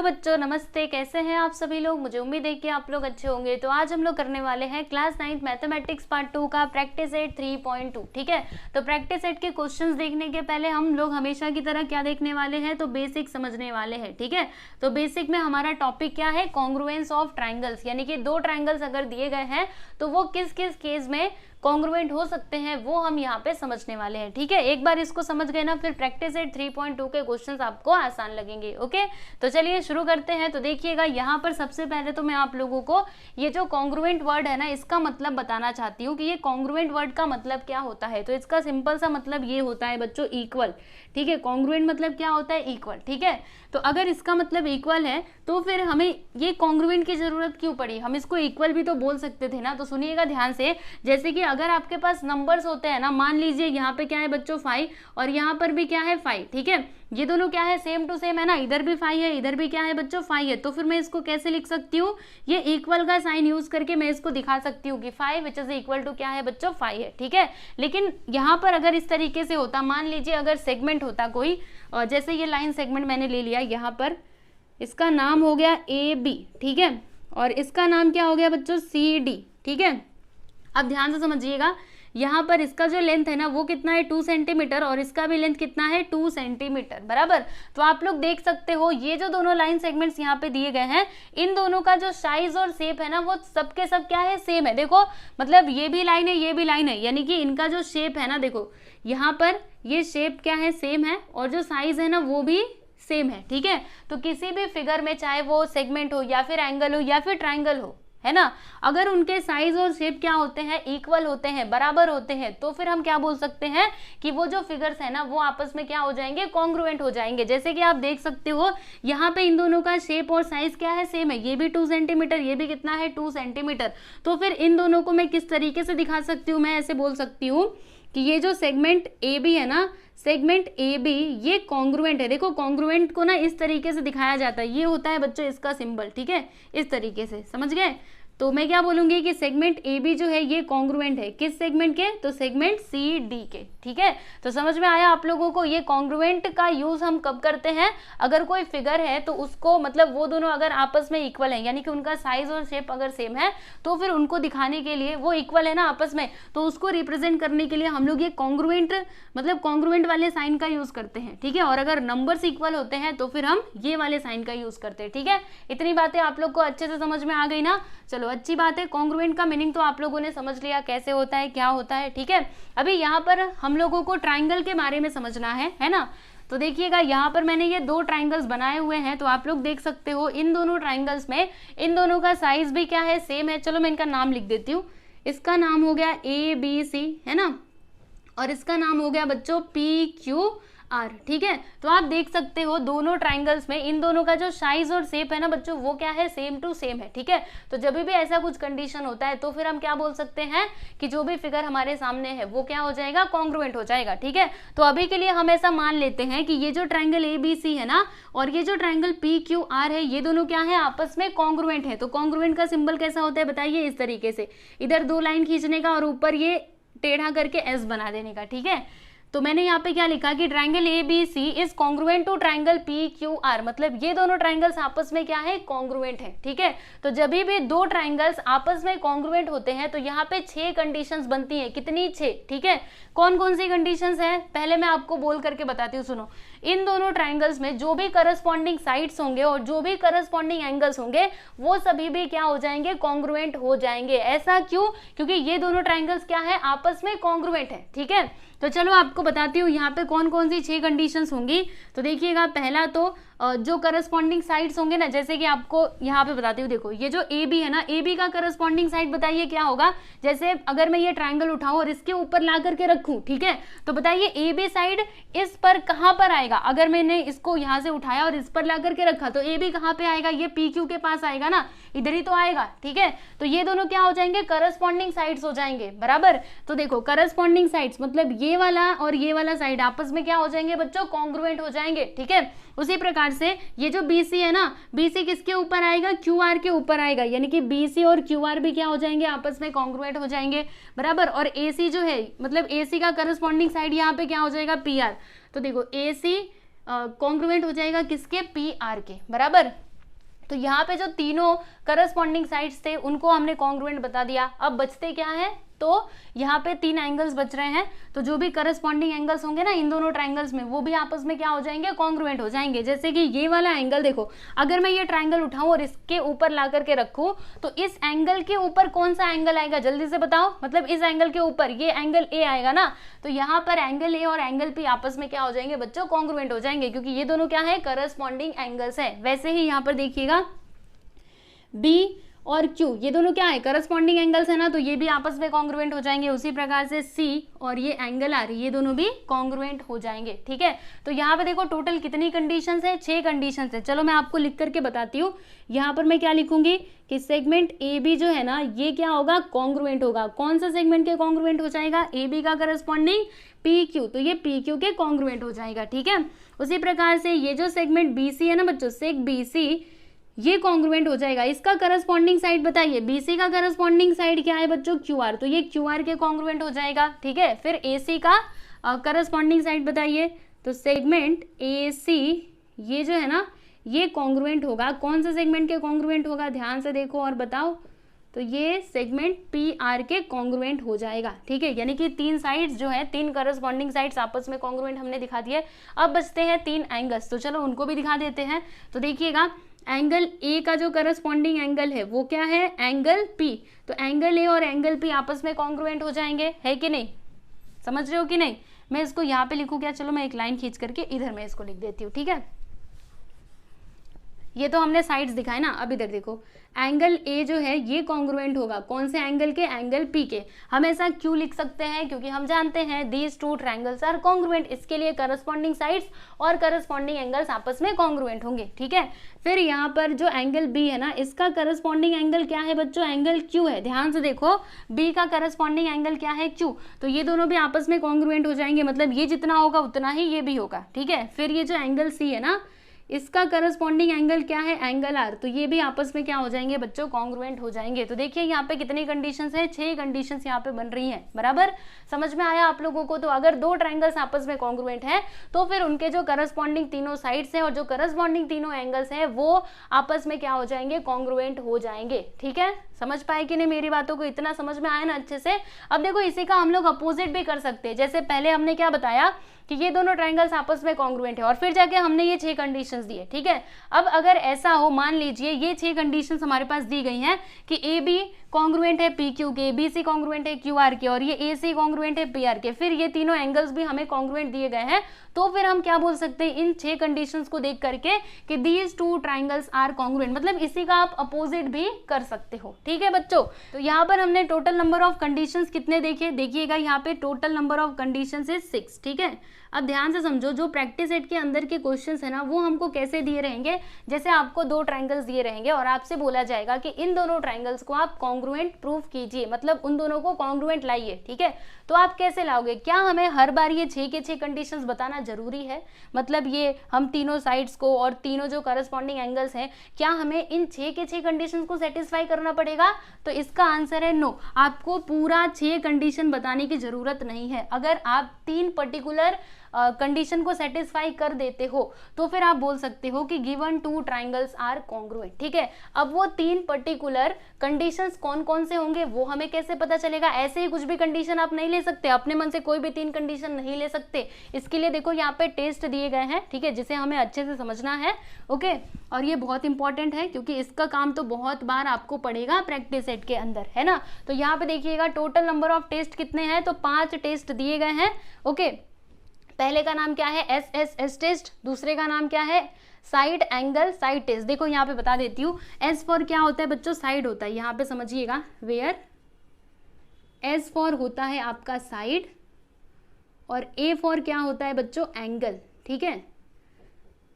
बच्चों, नमस्ते। कैसे हैं आप सभी लोग? मुझे उम्मीद है कि आप लोग अच्छे होंगे। तो आज हम लोग करने वाले हैं क्लास 9 मैथमेटिक्स पार्ट 2 का प्रैक्टिस सेट 3.2। ठीक है, तो प्रैक्टिस सेट के क्वेश्चंस देखने के पहले हम लोग हमेशा की तरह क्या देखने वाले हैं, तो बेसिक समझने वाले हैं। ठीक है, तो बेसिक में हमारा टॉपिक क्या है, कॉन्ग्रुएंस ऑफ ट्राइंगल्स, यानी कि दो ट्राइंगल्स अगर दिए गए हैं तो वो किस किस केस में कॉन्ग्रुएंट हो सकते हैं, वो हम यहाँ पे समझने वाले हैं। ठीक है, एक बार इसको समझ गए ना, फिर प्रैक्टिस सेट 3.2 के क्वेश्चंस आपको आसान लगेंगे। ओके, तो चलिए शुरू करते हैं। तो देखिएगा, यहाँ पर सबसे पहले तो मैं आप लोगों को ये जो कॉन्ग्रुएंट वर्ड है ना, इसका मतलब बताना चाहती हूँ कि ये कॉन्ग्रुएंट वर्ड का मतलब क्या होता है। तो इसका सिंपल सा मतलब ये होता है बच्चों, इक्वल। ठीक है, कॉन्ग्रुएंट मतलब क्या होता है, इक्वल। ठीक है, तो अगर इसका मतलब इक्वल है तो फिर हमें ये कॉन्ग्रुएंट की जरूरत क्यों पड़ी? हम इसको इक्वल भी तो बोल सकते थे ना। तो सुनिएगा ध्यान से, जैसे कि अगर आपके पास नंबर्स होते हैं ना, मान लीजिए यहाँ पे क्या है बच्चों 5 और यहाँ पर भी क्या है 5। ठीक है, ये दोनों क्या है, सेम टू सेम है ना, इधर भी 5 है, इधर भी क्या है बच्चों 5 है। तो फिर मैं इसको कैसे लिख सकती हूँ, ये इक्वल का साइन यूज करके मैं इसको दिखा सकती हूँ कि 5 विच इज इक्वल टू क्या है बच्चों 5 है। ठीक है, लेकिन यहाँ पर अगर इस तरीके से होता, मान लीजिए अगर सेगमेंट होता कोई, और जैसे ये लाइन सेगमेंट मैंने ले लिया, यहाँ पर इसका नाम हो गया AB। ठीक है, और इसका नाम क्या हो गया बच्चों CD। ठीक है, अब ध्यान से समझिएगा, यहाँ पर इसका जो लेंथ है ना वो कितना है 2 सेंटीमीटर, और इसका भी लेंथ कितना है 2 सेंटीमीटर बराबर। तो आप लोग देख सकते हो ये जो दोनों लाइन सेगमेंट्स यहाँ पे दिए गए हैं, इन दोनों का जो साइज और शेप है ना वो सबके सब क्या है, सेम है। देखो मतलब ये भी लाइन है, ये भी लाइन है, यानी कि इनका जो शेप है ना, देखो यहाँ पर ये शेप क्या है, सेम है, और जो साइज है ना वो भी सेम है। ठीक है, तो किसी भी फिगर में चाहे वो सेगमेंट हो या फिर एंगल हो या फिर ट्राइंगल हो, है ना, अगर उनके साइज और शेप क्या होते हैं, इक्वल होते हैं, बराबर होते हैं, तो फिर हम क्या बोल सकते हैं कि वो जो फिगर्स है ना वो आपस में क्या हो जाएंगे, कॉन्ग्रुएंट हो जाएंगे। जैसे कि आप देख सकते हो यहाँ पे इन दोनों का शेप और साइज क्या है, सेम है, ये भी 2 सेंटीमीटर, ये भी कितना है 2 सेंटीमीटर। तो फिर इन दोनों को मैं किस तरीके से दिखा सकती हूँ, मैं ऐसे बोल सकती हूँ कि ये जो सेगमेंट AB है ना, सेगमेंट AB ये कॉन्ग्रुएंट है। देखो कॉन्ग्रुएंट को ना इस तरीके से दिखाया जाता है, ये होता है बच्चों इसका सिंबल। ठीक है, इस तरीके से, समझ गए? तो मैं क्या बोलूंगी कि सेगमेंट AB जो है ये कॉन्ग्रुएंट है, किस सेगमेंट के, तो सेगमेंट CD के। ठीक है, तो समझ में आया आप लोगों को? ये कॉन्ग्रुएंट का यूज हम कब करते हैं, अगर कोई फिगर है तो उसको मतलब वो दोनों अगर आपस में इक्वल है, यानी कि उनका साइज और शेप अगर सेम है, तो फिर उनको दिखाने के लिए, वो इक्वल है ना आपस में, तो उसको रिप्रेजेंट करने के लिए हम लोग ये कॉन्ग्रुएंट मतलब कॉन्ग्रुएंट वाले साइन का यूज करते हैं। ठीक है, और अगर नंबर्स इक्वल होते हैं तो फिर हम ये वाले साइन का यूज करते हैं। ठीक है, इतनी बातें आप लोग को अच्छे से समझ में आ गई ना? चलो अच्छी बात है, कॉन्ग्रुएंट का मीनिंग तो आप लोगों ने समझ लिया कैसे होता है, क्या होता है। ठीक है, अभी यहाँ पर हम लोगों को ट्राइंगल के बारे में समझना है ना। तो देखिएगा, यहाँ पर मैंने ये दो ट्राइंगल्स बनाए हुए हैं, तो आप लोग देख सकते हो इन दोनों ट्राइंगल्स में इन दोनों का साइज भी क्या है, सेम है। चलो मैं इनका नाम लिख देती हूँ, इसका नाम हो गया ABC, है ना, और इसका नाम हो गया बच्चों PQR। ठीक है, तो आप देख सकते हो दोनों ट्राइंगल्स में इन दोनों का जो साइज और शेप है ना बच्चों, वो क्या है, सेम टू सेम है। ठीक है, तो जब भी ऐसा कुछ कंडीशन होता है तो फिर हम क्या बोल सकते हैं कि जो भी फिगर हमारे सामने है वो क्या हो जाएगा, कॉन्ग्रुएंट हो जाएगा। ठीक है, तो अभी के लिए हम ऐसा मान लेते हैं कि ये जो ट्राइंगल ABC है ना और ये जो ट्राइंगल PQR है, ये दोनों क्या है, आपस में कॉन्ग्रुएंट है। तो कॉन्ग्रुएंट का सिंबल कैसा होता है बताइए, इस तरीके से, इधर 2 लाइन खींचने का और ऊपर ये टेढ़ा करके S बना देने का। ठीक है, तो मैंने यहाँ पे क्या लिखा कि triangle ABC is congruent to triangle PQR, मतलब ये दोनों ट्राइंगल्स आपस में क्या है, कॉन्ग्रुएंट है। ठीक है, तो जब भी दो ट्राइंगल्स आपस में कॉन्ग्रुएंट होते हैं तो यहाँ पे 6 कंडीशंस बनती हैं। कितनी? 6। ठीक है, कौन कौन सी कंडीशंस हैं, पहले मैं आपको बोल करके बताती हूँ, सुनो। इन दोनों ट्राइंगल्स में जो भी करस्पॉन्डिंग साइड्स होंगे और जो भी करस्पॉन्डिंग एंगल्स होंगे वो सभी भी क्या हो जाएंगे, कॉन्ग्रुएंट हो जाएंगे। ऐसा क्यों? क्योंकि ये दोनों ट्राइंगल्स क्या है, आपस में कॉन्ग्रुएंट है। ठीक है, तो चलो आपको बताती हूँ यहाँ पे कौन कौन सी 6 कंडीशंस होंगी। तो देखिएगा, पहला तो जो करस्पॉन्डिंग साइड्स होंगे ना, जैसे कि आपको यहाँ पे बताती हूँ, देखो ये जो AB है ना, AB का करस्पॉन्डिंग साइड बताइए क्या होगा। जैसे अगर मैं ये ट्राइंगल उठाऊं और इसके ऊपर ला करके रखूं, ठीक है, तो बताइए AB साइड इस पर कहाँ पर आएगा। अगर मैंने इसको यहाँ से उठाया और इस पर ला करके रखा तो AB कहाँ पे आएगा, ये PQ के पास आएगा ना, इधर ही तो आएगा। ठीक है, तो ये दोनों क्या हो जाएंगे, करस्पॉन्डिंग साइड्स हो जाएंगे बराबर। तो देखो करस्पॉन्डिंग साइड्स मतलब ये वाला और ये वाला साइड आपस में क्या हो जाएंगे बच्चों, कॉन्ग्रुएंट हो जाएंगे। ठीक है, उसी प्रकार से ये जो BC है ना, BC किसके ऊपर आएगा, QR के ऊपर आएगा, यानी कि BC और QR भी क्या हो जाएंगे, आपस में कॉन्ग्रुएंट हो जाएंगे बराबर। और AC जो है मतलब AC का करस्पॉन्डिंग साइड यहाँ पे क्या हो जाएगा, PR। तो देखो AC कॉन्ग्रुएंट हो जाएगा किसके, PR के बराबर। तो यहाँ पे जो तीनों करस्पॉन्डिंग साइड्स थे उनको हमने कॉन्ग्रुएंट बता दिया। अब बचते क्या है, तो यहाँ पे 3 एंगल्स बच रहे हैं, तो जो भी करस्पॉन्डिंग एंगल्स होंगे ना इन दोनों ट्राइंगल्स में, वो भी आपस में क्या हो जाएंगे, कॉन्ग्रुएंट हो जाएंगे। जैसे कि ये वाला एंगल देखो, अगर मैं ये ट्राइंगल उठाऊं और इसके ऊपर ला करके रखूं, तो इस एंगल के ऊपर कौन सा एंगल आएगा, जल्दी से बताओ। मतलब इस एंगल के ऊपर ये एंगल ए आएगा ना, तो यहाँ पर एंगल ए और एंगल पी आपस में क्या हो जाएंगे बच्चों, कॉन्ग्रुएंट हो जाएंगे, क्योंकि ये दोनों क्या है, करस्पॉन्डिंग एंगल्स है। वैसे ही यहाँ पर देखिएगा बी और Q ये दोनों क्या है, करस्पॉन्डिंग एंगल्स है ना, तो ये भी आपस में कॉन्ग्रुएंट हो जाएंगे। उसी प्रकार से C और ये एंगल आर ये दोनों भी कॉन्ग्रुएंट हो जाएंगे। ठीक है, तो यहाँ पे देखो टोटल कितनी कंडीशंस है, 6 कंडीशंस है। चलो मैं आपको लिख करके बताती हूँ। यहाँ पर मैं क्या लिखूंगी कि सेगमेंट ए बी जो है ना, ये क्या होगा, कॉन्ग्रुएंट होगा। कौन सा सेगमेंट के कॉन्ग्रुएंट हो जाएगा, ए बी का करस्पॉन्डिंग पी क्यू, तो ये पी क्यू के कॉन्ग्रुएंट हो जाएगा। ठीक है, उसी प्रकार से ये जो सेगमेंट बी सी है ना बच्चों, सेग बी सी, ये कॉन्ग्रुएंट हो जाएगा। इसका करस्पॉन्डिंग साइड बताइए, बीसी का करस्पॉन्डिंग साइड क्या है बच्चों, क्यूआर, तो ये क्यूआर के कॉन्ग्रुएंट हो जाएगा। ठीक है, फिर एसी का करस्पॉन्डिंग साइड बताइए, तो सेगमेंट एसी ये जो है ना, ये कॉन्ग्रुएंट होगा। कौन सा सेगमेंट के कॉन्ग्रुएंट होगा, ध्यान से देखो और बताओ, तो ये सेगमेंट पी आर के कॉन्ग्रुएंट हो जाएगा। ठीक है, यानी कि 3 साइड्स जो है, 3 करस्पॉन्डिंग साइड्स आपस में कॉन्ग्रुएंट हमने दिखा दिए। अब बचते हैं 3 एंगल्स, तो चलो उनको भी दिखा देते हैं। तो देखिएगा एंगल ए का जो करस्पॉन्डिंग एंगल है वो क्या है, एंगल पी, तो एंगल ए और एंगल पी आपस में कॉन्ग्रुएंट हो जाएंगे, है कि नहीं, समझ रहे हो कि नहीं। मैं इसको यहाँ पे लिखूँ क्या, चलो मैं एक लाइन खींच करके इधर मैं इसको लिख देती हूँ। ठीक है, ये तो हमने साइड्स दिखाए ना, अब इधर देखो एंगल ए जो है ये कॉन्ग्रुएंट होगा कौन से एंगल के, एंगल पी के। हम ऐसा क्यों लिख सकते हैं, क्योंकि हम जानते हैं दीज 2 ट्रायंगल्स आर कॉन्ग्रुएंट, इसके लिए करस्पॉन्डिंग साइड्स और करस्पॉन्डिंग एंगल्स आपस में कॉन्ग्रुएंट होंगे। ठीक है, फिर यहाँ पर जो एंगल बी है ना, इसका करस्पॉन्डिंग एंगल क्या है बच्चों, एंगल क्यू है। ध्यान से देखो, बी का करस्पॉन्डिंग एंगल क्या है, क्यू, तो ये दोनों भी आपस में कॉन्ग्रुएंट हो जाएंगे, मतलब ये जितना होगा उतना ही ये भी होगा। ठीक है, फिर ये जो एंगल सी है ना, इसका करस्पॉन्डिंग एंगल क्या है, एंगल आर, तो ये भी आपस में क्या हो जाएंगे बच्चों, कॉन्ग्रुएंट हो जाएंगे। तो देखिए यहाँ पे कितनी कंडीशंस है, 6 कंडीशंस यहाँ पे बन रही हैं। बराबर समझ में आया आप लोगों को। तो अगर 2 ट्रायंगल्स आपस में कॉन्ग्रुएंट है तो फिर उनके जो करस्पॉन्डिंग तीनों साइड्स हैं और जो करस्पॉन्डिंग तीनों एंगल्स हैं वो आपस में क्या हो जाएंगे, कॉन्ग्रुएंट हो जाएंगे। ठीक है, समझ पाए कि नहीं मेरी बातों को, इतना समझ में आया ना अच्छे से। अब देखो इसी का हम लोग अपोजिट भी कर सकते हैं। जैसे पहले हमने क्या बताया कि ये दोनों ट्रायंगल्स आपस में कॉन्ग्रुएंट है और फिर जाके हमने ये 6 कंडीशंस दिए। ठीक है, अब अगर ऐसा हो, मान लीजिए ये 6 कंडीशंस हमारे पास दी गई हैं कि ए बी कॉन्ग्रुएंट है पी क्यू के, बी सी कॉन्ग्रुएंट है क्यू आर के और ये ए सी कॉन्ग्रुएंट है पी आर के, फिर ये तीनों एंगल्स भी हमें कॉन्ग्रुएंट दिए गए हैं, तो फिर हम क्या बोल सकते हैं इन 6 कंडीशंस को देख करके कि दीज 2 ट्रायंगल्स आर कॉन्ग्रुएंट, मतलब इसी का आप अपोजिट भी कर सकते हो। ठीक है बच्चों, तो यहाँ पर हमने टोटल नंबर ऑफ कंडीशंस कितने देखे, देखिएगा यहाँ पे total number of conditions is 6। ठीक है, अब ध्यान से समझो, जो प्रैक्टिस सेट के अंदर के क्वेश्चंस है ना वो हमको कैसे दिए रहेंगे, जैसे आपको 2 ट्रायंगल्स दिए रहेंगे और आपसे बोला जाएगा कि इन दोनों ट्रायंगल्स को आप कॉन्ग्रुएंट प्रूफ कीजिए, मतलब उन दोनों को कॉन्ग्रुएंट लाइए। ठीक है, तो आप कैसे लाओगे, क्या हमें हर बार ये 6 के 6 कंडीशंस बताना जरूरी है, मतलब ये हम तीनों साइड्स को और तीनों जो करस्पॉन्डिंग एंगल्स हैं क्या हमें इन 6 के 6 कंडीशंस को सेटिस्फाई करना पड़ेगा, तो इसका आंसर है नो, आपको पूरा 6 कंडीशन बताने की जरूरत नहीं है। अगर आप 3 पर्टिकुलर कंडीशन को सेटिस्फाई कर देते हो तो फिर आप बोल सकते हो कि गिवन 2 ट्रायंगल्स आर कॉन्ग्रुएंट। ठीक है, अब वो 3 पर्टिकुलर कंडीशंस कौन कौन से होंगे वो हमें कैसे पता चलेगा, ऐसे ही कुछ भी कंडीशन आप नहीं ले सकते, अपने मन से कोई भी 3 कंडीशन नहीं ले सकते। इसके लिए देखो यहाँ पे टेस्ट दिए गए हैं, ठीक है, जिसे हमें अच्छे से समझना है। ओके, और ये बहुत इंपॉर्टेंट है क्योंकि इसका काम तो बहुत बार आपको पड़ेगा प्रैक्टिस सेट के अंदर, है ना। तो यहाँ पे देखिएगा टोटल नंबर ऑफ टेस्ट कितने हैं, तो 5 टेस्ट दिए गए हैं। ओके, पहले का नाम क्या है, एस टेस्ट, दूसरे का नाम क्या है, साइड एंगल साइड टेस्ट। देखो यहाँ पे बता देती हूँ, एस फॉर क्या होता है बच्चों, साइड होता है, यहाँ पे समझिएगा, वेयर एस फॉर होता है आपका साइड और ए फॉर क्या होता है बच्चों, एंगल। ठीक है,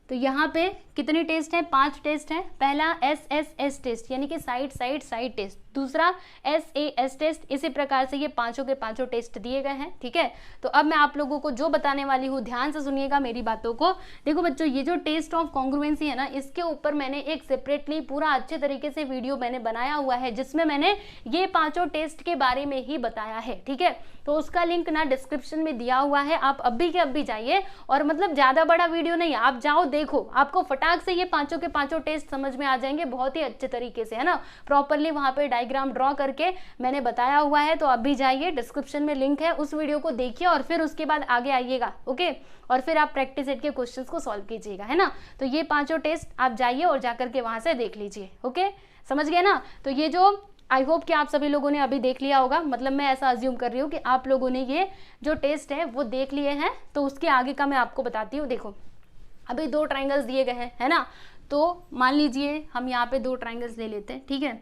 तो यहाँ पे कितने टेस्ट है, 5 टेस्ट है। पहला एस टेस्ट यानी कि साइड साइड साइड टेस्ट, दूसरा SAS टेस्ट, इसी प्रकार से ये पांचों के पांचों टेस्ट दिए गए हैं। ठीक है, तो अब मैं आप लोगों को जो बताने वाली हूँ ध्यान से सुनिएगा मेरी बातों को। देखो बच्चों, ये जो टेस्ट ऑफ कॉन्ग्रुएंसी है ना, इसके ऊपर मैंने एक सेपरेटली पूरा अच्छे तरीके से वीडियो मैंने बनाया हुआ है, जिसमें मैंने ये पांचों टेस्ट के बारे में ही बताया है। ठीक है, तो उसका लिंक ना डिस्क्रिप्शन में दिया हुआ है, आप अभी के अभी जाइए। और मतलब ज्यादा बड़ा वीडियो नहीं है, आप जाओ देखो, आपको फटाक से ये पांचों के पांचों टेस्ट समझ में आ जाएंगे बहुत ही अच्छे तरीके से, है ना। प्रॉपरली वहां पे डायग्राम ड्रॉ करके मैंने बताया हुआ है, तो अभी जाइए, डिस्क्रिप्शन में लिंक है, उस वीडियो को देखिए और फिर उसके बाद आगे आइएगा। ओके, और फिर आप प्रैक्टिस सेट के क्वेश्चंस को सॉल्व कीजिएगा, है ना। तो ये पांचों टेस्ट आप जाइए और जाकर के वहां से देख लीजिए। ओके, समझ गए ना। तो ये जो आई होप कि आप सभी लोगों ने अभी देख लिया होगा, मतलब मैं ऐसा अज्यूम कर रही हूँ कि आप लोगों ने ये जो टेस्ट है वो देख लिए हैं। तो उसके आगे का मैं आपको बताती हूँ। देखो, अभी 2 ट्राइंगल्स दिए गए हैं, है ना। तो मान लीजिए हम यहाँ पे 2 ट्राइंगल्स ले लेते हैं। ठीक है,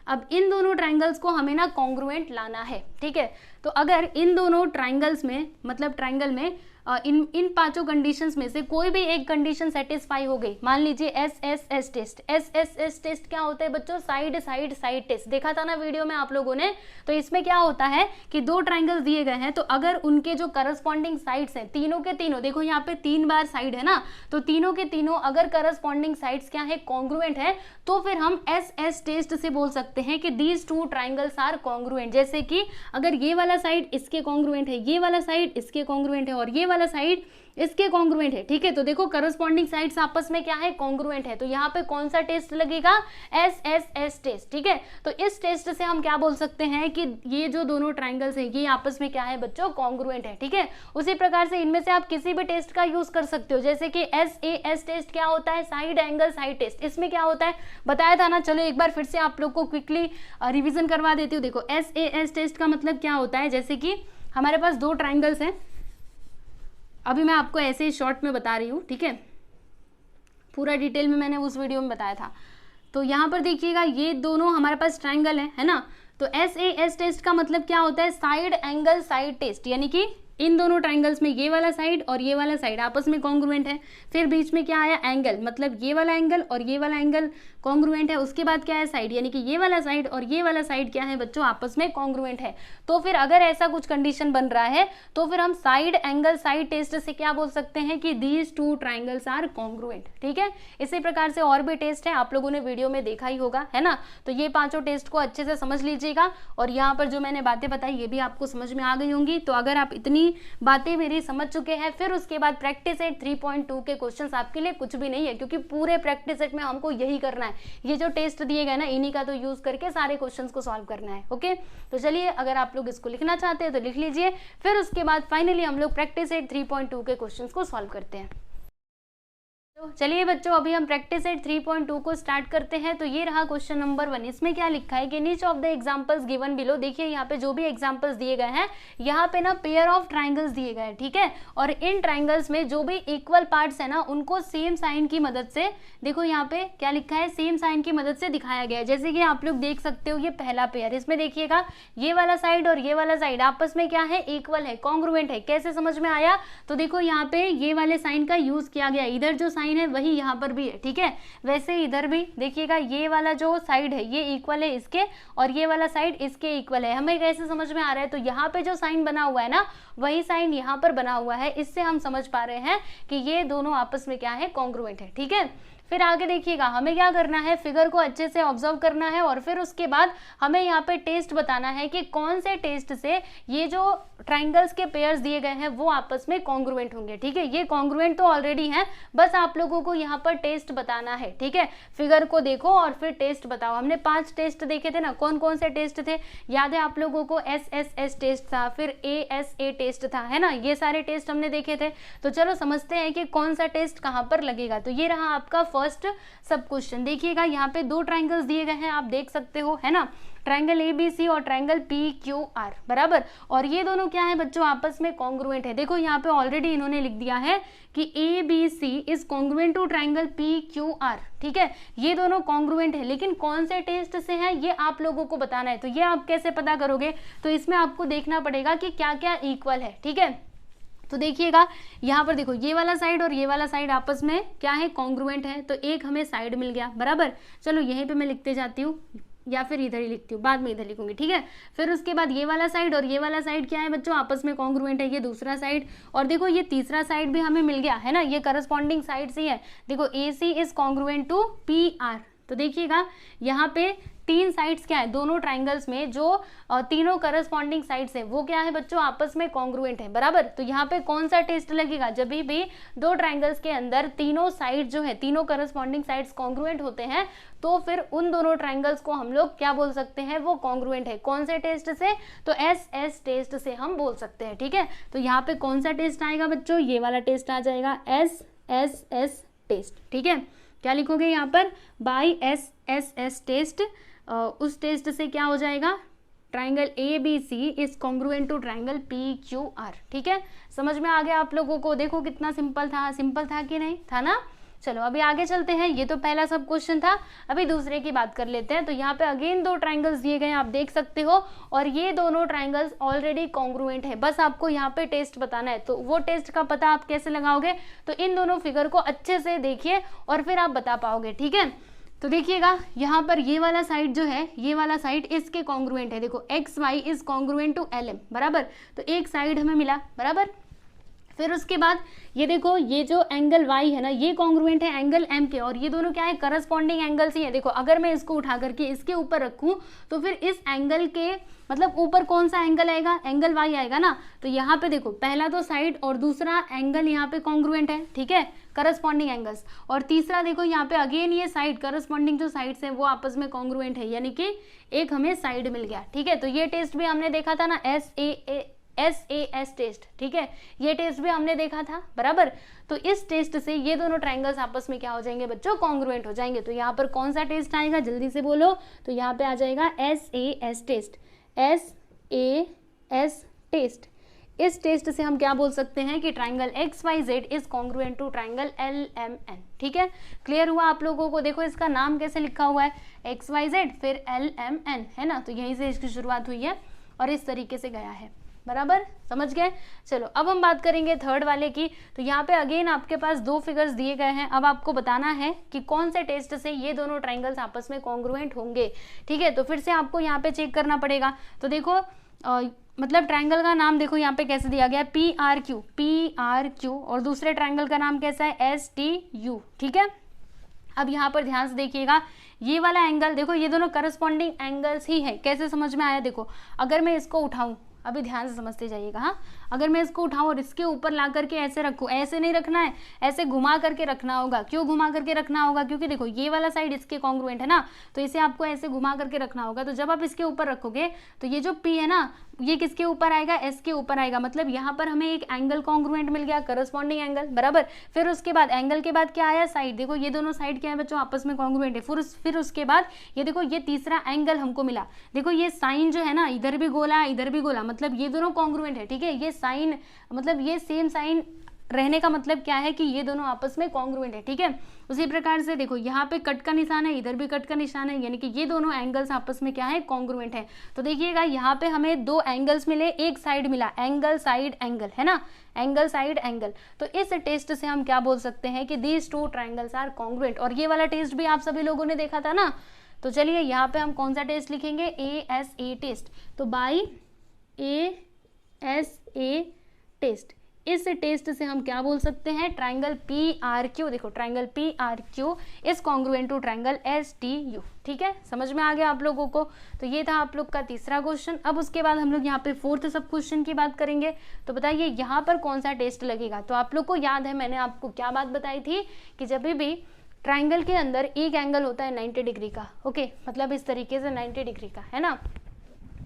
अब इन दोनों ट्राइंगल्स को हमें ना कॉन्ग्रुएंट लाना है। ठीक है, तो अगर इन दोनों ट्राइंगल्स में, मतलब ट्राइंगल में इन पांचों कंडीशंस में से कोई भी एक कंडीशन सेटिस्फाई हो गई, मान लीजिए SSS टेस्ट। SSS टेस्ट क्या होता है बच्चों? साइड साइड साइड टेस्ट, देखा था ना वीडियो में आप लोगों ने। तो इसमें क्या होता है कि 2 ट्राइंगल्स दिए गए हैं, तो अगर उनके जो करस्पॉन्डिंग साइड्स हैं, तीनों के तीनों, देखो यहाँ पे 3 बार साइड है ना, तो तीनों के तीनों अगर करस्पॉन्डिंग साइड्स क्या है, कॉन्ग्रुएंट है, तो फिर हम SS टेस्ट से बोल सकते हैं कि दीज 2 ट्राइंगल्स आर कॉन्ग्रुएंट। जैसे कि अगर ये वाला साइड इसके कॉन्ग्रुएंट है, ये वाला साइड इसके कॉन्ग्रुएंट है और ये वाला साइड इसके कॉन्ग्रुएंट है। ठीक है, तो देखो करस्पॉन्डिंग साइड्स आपस में क्या है, कॉन्ग्रुएंट है। तो यहाँ पे कौन सा टेस्ट लगेगा? SSS test. ठीक है, तो इस टेस्ट से हम क्या बोल सकते हैं कि ये जो दोनों ट्राइंगल्स हैं ये आपस में क्या है बच्चों, कॉन्ग्रुएंट है। ठीक है, उसी प्रकार से इनमें से आप किसी भी टेस्ट का यूज कर सकते हो। जैसे कि SAS टेस्ट क्या होता है? Side angle side test. इसमें क्या होता है बताया था ना, चलो एक बार फिर से आप लोग को क्विकली रिविजन करवा देती हूँ। देखो, SAS टेस्ट का मतलब क्या होता है, जैसे कि हमारे पास 2 ट्राइंगल्स हैं, अभी मैं आपको ऐसे ही शॉर्ट में बता रही हूँ। ठीक है, पूरा डिटेल में मैंने उस वीडियो में बताया था। तो यहाँ पर देखिएगा, ये दोनों हमारे पास ट्राइंगल है ना। तो SAS टेस्ट का मतलब क्या होता है? साइड एंगल साइड टेस्ट, यानी कि इन दोनों ट्राइंगल्स में ये वाला साइड और ये वाला साइड आपस में कॉन्ग्रुएंट है। फिर बीच में क्या आया? एंगल, मतलब ये वाला एंगल और ये वाला एंगल कॉन्ग्रुएंट है। उसके बाद क्या है? साइड, यानी कि ये वाला साइड और ये वाला साइड क्या है बच्चों, आपस में कॉन्ग्रुएंट है। तो फिर अगर ऐसा कुछ कंडीशन बन रहा है तो फिर हम साइड एंगल साइड टेस्ट से क्या बोल सकते हैं कि दीज 2 ट्राइंगल्स आर कॉन्ग्रुएंट। ठीक है, इसी प्रकार से और भी टेस्ट है, आप लोगों ने वीडियो में देखा ही होगा, है ना। तो ये पांचों टेस्ट को अच्छे से समझ लीजिएगा और यहाँ पर जो मैंने बातें बताई ये भी आपको समझ में आ गई होंगी। तो अगर आप इतनी बातें मेरी समझ चुके हैं, फिर उसके बाद प्रैक्टिस सेट 3.2 के क्वेश्चंस आपके लिए कुछ भी नहीं है, क्योंकि पूरे प्रैक्टिस सेट में हमको यही करना है। ये जो टेस्ट दिए गए ना, इन्हीं का तो यूज करके सारे क्वेश्चंस को सॉल्व करना है। ओके, तो चलिए, अगर आप लोग इसको लिखना चाहते हैं तो लिख लीजिए, फिर उसके बाद फाइनली हम लोग प्रैक्टिस सेट 3.2 के क्वेश्चंस को सॉल्व करते हैं। तो चलिए बच्चों, अभी हम प्रैक्टिस सेट 3.2 को स्टार्ट करते हैं। तो ये रहा क्वेश्चन नंबर 1। इसमें क्या लिखा है कि नीच of the examples given below. देखिए यहाँ पे जो भी एग्जांपल्स दिए गए हैं, यहाँ पे ना पेयर ऑफ ट्राइंगल्स दिए गए हैं। ठीक है, और इन ट्राइंगल्स में जो भी इक्वल पार्ट्स है ना, उनको सेम साइन की मदद से, देखो यहाँ पे क्या लिखा है, सेम साइन की मदद से दिखाया गया है। जैसे कि आप लोग देख सकते हो, ये पहला पेयर, इसमें देखिएगा ये वाला साइड और ये वाला साइड आपस में क्या है, इक्वल है, कॉन्ग्रुएंट है। कैसे समझ में आया? तो देखो यहाँ पे ये वाले साइन का यूज किया गया, इधर जो साइन है वही यहाँ पर भी है। ठीक है, वैसे इधर भी देखिएगा, ये वाला जो साइड है ये इक्वल है इसके और ये वाला साइड इसके इक्वल है। हमें कैसे समझ में आ रहा है? तो यहाँ पे जो साइन बना हुआ है ना, वही साइन यहाँ पर बना हुआ है। इससे हम समझ पा रहे हैं कि ये दोनों आपस में क्या है, कॉन्ग्रुएंट है। ठीक है, फिर आगे देखिएगा, हमें क्या करना है, फिगर को अच्छे से ऑब्जर्व करना है और फिर उसके बाद हमें यहाँ पे टेस्ट बताना है कि कौन से टेस्ट से ये जो ट्राइंगल्स के पेयर्स दिए गए हैं वो आपस में कॉन्ग्रुएंट होंगे। ठीक है, ये कॉन्ग्रुएंट तो ऑलरेडी हैं, बस आप लोगों को यहाँ पर टेस्ट बताना है। ठीक है, फिगर को देखो और फिर टेस्ट बताओ। हमने 5 टेस्ट देखे थे ना, कौन कौन से टेस्ट थे याद है आप लोगों को? SSS टेस्ट था, फिर ASA टेस्ट था, है ना। ये सारे टेस्ट हमने देखे थे। तो चलो समझते हैं कि कौन सा टेस्ट कहाँ पर लगेगा। तो ये रहा आपका फर्स्ट सब क्वेश्चन। देखिएगा यहाँ पे 2 ट्राइंगल्स दिए गए हैं, आप देख सकते हो, है ना, ट्राइंगल ABC और ट्राइंगल PQR बराबर। और ये दोनों क्या है बच्चों, आपस में कॉन्ग्रुएंट है। देखो यहाँ पे ऑलरेडी इन्होंने लिख दिया है कि ABC is congruent to triangle PQR। ठीक है, ये दोनों कॉन्ग्रुएंट है, लेकिन कौन से टेस्ट से है ये आप लोगों को बताना है। तो ये आप कैसे पता करोगे? तो इसमें आपको देखना पड़ेगा कि क्या क्या इक्वल है। ठीक है, तो देखिएगा यहाँ पर देखो, ये वाला साइड और ये वाला साइड आपस में क्या है, कॉन्ग्रुएंट है। तो एक हमें साइड मिल गया बराबर। चलो यहीं पे मैं लिखते जाती हूँ, या फिर इधर ही लिखती हूँ, बाद में इधर लिखूंगी, ठीक है। फिर उसके बाद ये वाला साइड और ये वाला साइड क्या है बच्चों, आपस में कॉन्ग्रुएंट है, ये दूसरा साइड। और देखो ये तीसरा साइड भी हमें मिल गया है ना, ये करस्पॉन्डिंग साइड ही है। देखो AC is congruent to PR। तो देखिएगा यहाँ पे तीन साइड्स क्या है, दोनों ट्राइंगल्स में जो तीनों करस्पॉन्डिंग साइड्स है वो क्या है बच्चों, आपस में कॉन्ग्रुएंट है, बराबर। तो यहाँ पे कौन सा टेस्ट लगेगा, जब भी दो ट्राइंगल्स के अंदर तीनों साइड जो है, तीनों करस्पॉन्डिंग साइड्स कॉन्ग्रुएंट होते हैं, तो फिर उन दोनों ट्राइंगल्स को हम लोग क्या बोल सकते हैं, वो कॉन्ग्रुएंट है। कौन से टेस्ट से, तो SS टेस्ट से हम बोल सकते हैं, ठीक है। तो यहाँ पे कौन सा टेस्ट आएगा बच्चों, ये वाला टेस्ट आ जाएगा, SSS टेस्ट, ठीक है। क्या लिखोगे यहाँ पर, बाई SSS टेस्ट। उस टेस्ट से क्या हो जाएगा, triangle ABC is congruent to triangle PQR, ठीक है। समझ में आ गया आप लोगों को, देखो कितना सिंपल था, सिंपल था कि नहीं था ना। चलो अभी आगे चलते हैं, ये तो पहला सब क्वेश्चन था, अभी दूसरे की बात कर लेते हैं। तो यहाँ पे अगेन दो ट्राइंगल्स दिए गए हैं, आप देख सकते हो, और ये दोनों ट्राइंगल्स ऑलरेडी कॉन्ग्रुएंट है। बस आपको यहाँ पे टेस्ट बताना है, तो वो टेस्ट का पता आप कैसे लगाओगे, तो इन दोनों फिगर को अच्छे से देखिए और फिर आप बता पाओगे, ठीक है। तो देखिएगा यहाँ पर ये वाला साइड जो है, ये वाला साइड इसके कॉन्ग्रुएंट है। देखो XY is congruent to LM, बराबर। तो एक साइड हमें मिला, बराबर। फिर उसके बाद ये देखो, ये जो एंगल Y है ना, ये कॉन्ग्रुएंट है एंगल M के, और ये दोनों क्या है, करस्पॉन्डिंग एंगल्स ही है। देखो अगर मैं इसको उठा करके इसके ऊपर रखूं तो फिर इस एंगल के मतलब ऊपर कौन सा एंगल आएगा, एंगल Y आएगा ना। तो यहाँ पे देखो पहला तो साइड और दूसरा एंगल यहाँ पे कॉन्ग्रुएंट है, ठीक है, करस्पॉन्डिंग एंगल्स। और तीसरा देखो यहाँ पे अगेन ये साइड, करस्पॉन्डिंग जो साइड्स है वो आपस में कॉन्ग्रुएंट है, यानी कि एक हमें साइड मिल गया, ठीक है। तो ये टेस्ट भी हमने देखा था ना, SAS टेस्ट, ठीक है, ये टेस्ट भी हमने देखा था, बराबर। तो इस टेस्ट से ये दोनों ट्राइंगल्स आपस में क्या हो जाएंगे बच्चों, कॉन्ग्रुएंट हो जाएंगे। तो यहाँ पर कौन सा टेस्ट आएगा, जल्दी से बोलो। तो यहाँ पे आ जाएगा SAS टेस्ट, SAS टेस्ट। इस टेस्ट से हम क्या बोल सकते हैं कि triangle XYZ is congruent to triangle LMN, ठीक है। क्लियर हुआ आप लोगों को, देखो इसका नाम कैसे लिखा हुआ है, XYZ फिर LMN, है ना। तो यहीं से इसकी शुरुआत हुई है और इस तरीके से गया है, बराबर, समझ गए। चलो अब हम बात करेंगे थर्ड वाले की। तो यहाँ पे अगेन आपके पास दो फिगर्स दिए गए हैं, अब आपको बताना है कि कौन से टेस्ट से ये दोनों ट्राइंगल्स आपस में कॉन्ग्रुएंट होंगे, ठीक है। तो फिर से आपको यहाँ पे चेक करना पड़ेगा। तो देखो मतलब ट्राइंगल का नाम देखो यहाँ पे कैसे दिया गया है, PRQ, और दूसरे ट्राइंगल का नाम कैसा है, STU, ठीक है। अब यहाँ पर ध्यान से देखिएगा, ये वाला एंगल देखो, ये दोनों करस्पॉन्डिंग एंगल्स ही है। कैसे समझ में आया, देखो अगर मैं इसको उठाऊं, अभी ध्यान से समझते जाइएगा, हाँ। अगर मैं इसको उठाऊं और इसके ऊपर ला करके ऐसे रखूं, ऐसे नहीं रखना है, ऐसे घुमा करके रखना होगा। क्यों घुमा करके रखना होगा, क्योंकि देखो ये वाला साइड इसके कॉन्ग्रुएंट है ना, तो इसे आपको ऐसे घुमा करके रखना होगा। तो जब आप इसके ऊपर रखोगे तो ये जो P है ना, ये किसके ऊपर आएगा, S के ऊपर आएगा। मतलब यहाँ पर हमें एक एंगल कॉन्ग्रुएंट मिल गया, करस्पॉन्डिंग एंगल, बराबर। फिर उसके बाद एंगल के बाद क्या आया, साइड। देखो ये दोनों साइड क्या है बच्चों, आपस में कॉन्ग्रुएंट है। फिर उसके बाद ये देखो, ये तीसरा एंगल हमको मिला। देखो ये साइन जो है ना, इधर भी गोला है इधर भी गोला, मतलब ये दोनों कॉन्ग्रुएंट है, ठीक है। ये साइन मतलब ये सेम साइन रहने का मतलब क्या है कि ये दोनों आपस में कॉन्ग्रुएंट है, ठीक है। उसी प्रकार से देखो यहाँ पे कट का निशान है, इधर भी कट का निशान है, यानी कि ये दोनों एंगल्स आपस में क्या है, कॉन्ग्रुएंट है। तो देखिएगा यहाँ पे हमें दो एंगल्स मिले, एक साइड मिला, एंगल साइड एंगल, है ना, एंगल साइड एंगल। तो इस टेस्ट से हम क्या बोल सकते हैं कि these two triangles are congruent. और ये वाला टेस्ट भी आप सभी लोगों ने देखा था ना। तो चलिए यहाँ पे हम कौन सा टेस्ट लिखेंगे, ASA टेस्ट। तो बाई ASA टेस्ट, इस टेस्ट से हम क्या बोल सकते हैं, ट्राइंगल PRQ, देखो triangle PRQ is congruent to triangle STU, ठीक है। समझ में आ गया आप लोगों को। तो ये था आप लोग का तीसरा क्वेश्चन। अब उसके बाद हम लोग यहाँ पे फोर्थ सब क्वेश्चन की बात करेंगे। तो बताइए यहाँ पर कौन सा टेस्ट लगेगा। तो आप लोग को याद है मैंने आपको क्या बात बताई थी कि जब भी ट्राइंगल के अंदर एक एंगल होता है 90 डिग्री का, ओके, मतलब इस तरीके से 90 डिग्री का, है ना।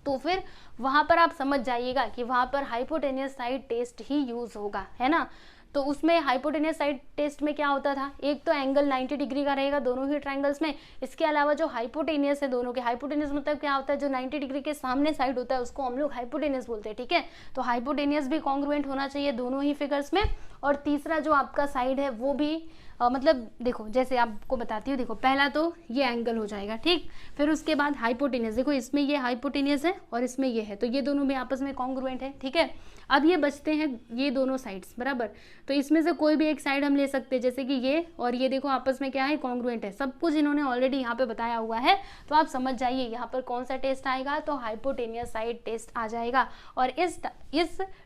तो फिर वहां पर आप समझ जाइएगा कि वहां पर हाइपोटेनियस साइड टेस्ट ही यूज होगा, है ना। तो उसमें हाइपोटेनियस साइड टेस्ट में क्या होता था, एक तो एंगल 90 डिग्री का रहेगा दोनों ही ट्राइंगल्स में। इसके अलावा जो हाइपोटेनियस है दोनों के, हाइपोटेनियस मतलब क्या होता है, जो 90 डिग्री के सामने साइड होता है उसको हम लोग हाइपोटेनियस बोलते हैं, ठीक है। तो हाइपोटेनियस भी कॉन्ग्रुएंट होना चाहिए दोनों ही फिगर्स में। और तीसरा जो आपका साइड है वो भी मतलब देखो जैसे आपको बताती हूँ, देखो पहला तो ये एंगल हो जाएगा, ठीक। फिर उसके बाद हाइपोटेनियस, देखो इसमें ये हाइपोटेनियस है और इसमें ये है, तो ये दोनों भी आपस में कॉन्ग्रुएंट है, ठीक है। अब ये बचते हैं ये दोनों साइड्स, बराबर। तो इसमें से कोई भी एक साइड हम ले सकते हैं, जैसे कि ये और ये, देखो आपस में क्या है, कॉन्ग्रुएंट है। सब कुछ इन्होंने ऑलरेडी यहाँ पे बताया हुआ है, तो आप समझ जाइए यहाँ पर कौन सा टेस्ट आएगा, तो हाइपोटेनियस साइड टेस्ट आ जाएगा। और इस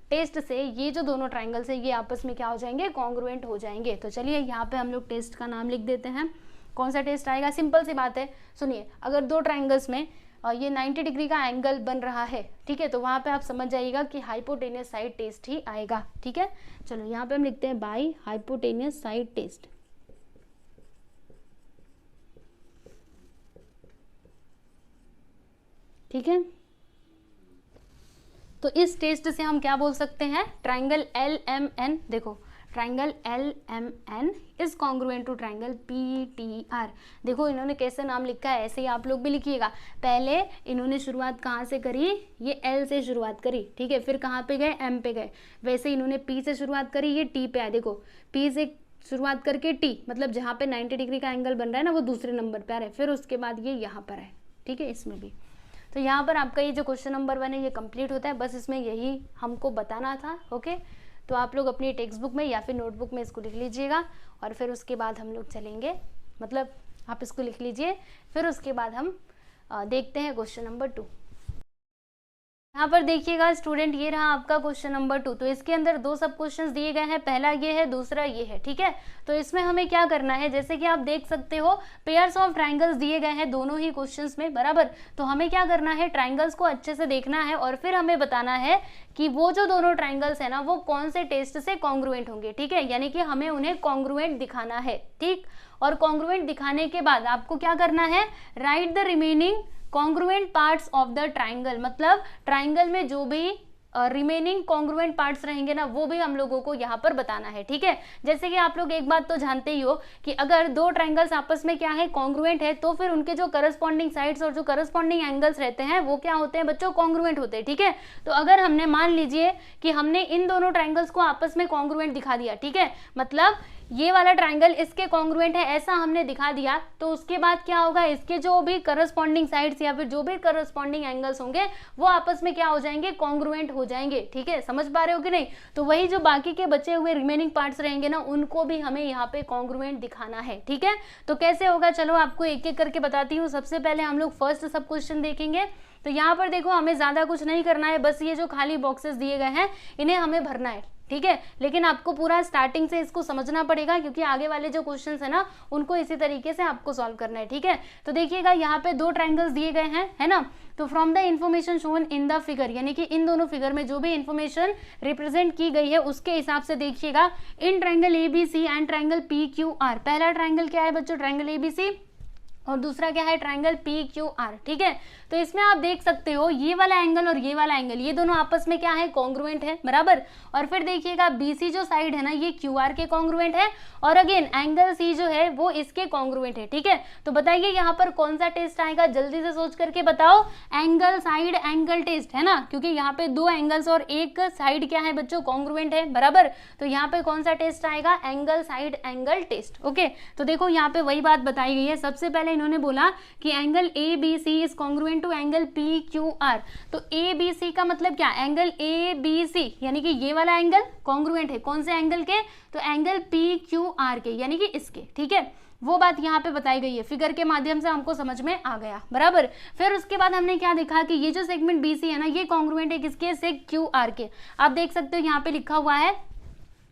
टेस्ट से ये जो दोनों ट्राइंगल्स है ये आपस में क्या हो जाएंगे, कॉन्ग्रुएंट हो जाएंगे। तो चलिए यहाँ पे हम लोग टेस्ट का नाम लिख देते हैं। कौन सा टेस्ट आएगा, सिंपल सी बात है, सुनिए। अगर दो ट्राइंगल्स में ये 90 डिग्री का एंगल बन रहा है, ठीक है, तो वहाँ पे आप समझ जाइएगा कि हाइपोटेनियस साइड टेस्ट ही आएगा, ठीक है। चलो यहाँ पे हम लिखते हैं बाय हाइपोटेनियस साइड टेस्ट। ठीक है, तो इस टेस्ट से हम क्या बोल सकते हैं, ट्राइंगल LMN, देखो triangle LMN is congruent to triangle PTR। देखो इन्होंने कैसे नाम लिखा है, ऐसे ही आप लोग भी लिखिएगा। पहले इन्होंने शुरुआत कहाँ से करी, ये L से शुरुआत करी, ठीक है, फिर कहाँ पे गए, M पे गए। वैसे इन्होंने P से शुरुआत करी, ये T पे आए। देखो P से शुरुआत करके T, मतलब जहाँ पे 90 डिग्री का एंगल बन रहा है ना, वो दूसरे नंबर पे आ रहा है, फिर उसके बाद ये यहाँ पर है, ठीक है, इसमें भी। तो यहाँ पर आपका ये जो क्वेश्चन नंबर 1 है ये कंप्लीट होता है, बस इसमें यही हमको बताना था, ओके। तो आप लोग अपनी टेक्स्ट बुक में या फिर नोटबुक में इसको लिख लीजिएगा, और फिर उसके बाद हम लोग चलेंगे, मतलब आप इसको लिख लीजिए, फिर उसके बाद हम देखते हैं क्वेश्चन नंबर 2। यहाँ पर देखिएगा स्टूडेंट, ये रहा आपका क्वेश्चन नंबर 2। तो इसके अंदर दो सब क्वेश्चंस दिए गए हैं, पहला ये है, दूसरा ये है, ठीक है। तो इसमें हमें क्या करना है, जैसे कि आप देख सकते हो पेयर्स ऑफ ट्राइंगल्स दिए गए हैं दोनों ही क्वेश्चंस में, बराबर। तो हमें क्या करना है, ट्राइंगल्स को अच्छे से देखना है और फिर हमें बताना है कि वो जो दोनों ट्राइंगल्स है ना वो कौन से टेस्ट से कॉन्ग्रुएंट होंगे, ठीक है, यानी कि हमें उन्हें कॉन्ग्रुएंट दिखाना है, ठीक। और कॉन्ग्रुएंट दिखाने के बाद आपको क्या करना है, right the remaining congruent parts of the triangle, मतलब ट्राइंगल में जो भी रिमेनिंग कॉन्ग्रुएंट पार्ट्स रहेंगे ना वो भी हम लोगों को यहाँ पर बताना है, ठीक है। जैसे कि आप लोग एक बात तो जानते ही हो कि अगर दो ट्राइंगल्स आपस में क्या है, कॉन्ग्रुएंट है, तो फिर उनके जो करस्पॉन्डिंग साइड्स और जो करस्पॉन्डिंग एंगल्स रहते हैं वो क्या होते हैं बच्चों, कॉन्ग्रुएंट होते हैं, ठीक है। तो अगर हमने मान लीजिए कि हमने इन दोनों ट्राइंगल्स को आपस में कॉन्ग्रुएंट दिखा दिया, ठीक है, मतलब ये वाला ट्राइंगल इसके कॉन्ग्रुएंट है ऐसा हमने दिखा दिया, तो उसके बाद क्या होगा, इसके जो भी करस्पॉन्डिंग साइड्स या फिर जो भी करस्पॉन्डिंग एंगल्स होंगे वो आपस में क्या हो जाएंगे, कॉन्ग्रुएंट हो जाएंगे, ठीक है। समझ पा रहे हो कि नहीं। तो वही जो बाकी के बचे हुए रिमेनिंग पार्ट्स रहेंगे ना उनको भी हमें यहाँ पे कॉन्ग्रुएंट दिखाना है, ठीक है। तो कैसे होगा, चलो आपको एक एक करके बताती हूँ। सबसे पहले हम लोग फर्स्ट सब क्वेश्चन देखेंगे। तो यहाँ पर देखो हमें ज्यादा कुछ नहीं करना है, बस ये जो खाली बॉक्सेस दिए गए हैं इन्हें हमें भरना है, ठीक है। लेकिन आपको पूरा स्टार्टिंग से इसको समझना पड़ेगा क्योंकि आगे वाले जो क्वेश्चंस है ना उनको इसी तरीके से आपको सॉल्व करना है, ठीक है। तो देखिएगा यहाँ पे दो ट्राइंगल्स दिए गए हैं, है ना। तो from the information shown in the figure, यानी कि इन दोनों फिगर में जो भी इन्फॉर्मेशन रिप्रेजेंट की गई है उसके हिसाब से देखिएगा। In triangle ABC and triangle PQR, पहला ट्राइंगल क्या है बच्चों, ट्राइंगल ABC, और दूसरा क्या है, ट्राइंगल PQR, ठीक है। तो इसमें आप देख सकते हो ये वाला एंगल और ये वाला एंगल ये दोनों आपस में क्या है, कॉन्ग्रुएंट है, बराबर। और फिर देखिएगा BC जो साइड है ना ये QR के कॉन्ग्रुएंट है, और अगेन एंगल C जो है वो इसके कॉन्ग्रुएंट है, ठीक है। तो बताइए यहाँ पर कौन सा टेस्ट आएगा, जल्दी से सोच करके बताओ। एंगल साइड एंगल टेस्ट, है ना, क्योंकि यहाँ पे दो एंगल्स और एक साइड क्या है बच्चों, कॉन्ग्रुएंट है, बराबर। तो यहाँ पे कौन सा टेस्ट आएगा, angle side angle test, okay. तो देखो यहाँ पे वही बात बताई गई है। सबसे पहले इन्होंने बोला कि angle ABC is congruent to angle PQR। तो ABC का मतलब क्या, एंगल ABC यानी कि ये वाला एंगल कॉन्ग्रुएंट है कौन से एंगल के, तो एंगल PQR के, यानी कि इसके, ठीक है। वो बात यहाँ पे बताई गई है, फिगर के माध्यम से हमको समझ में आ गया, बराबर। फिर उसके बाद हमने क्या देखा कि ये जो सेगमेंट BC है ना ये कॉन्ग्रुएंट है किसके, सेग QR के। आप देख सकते हो यहाँ पे लिखा हुआ है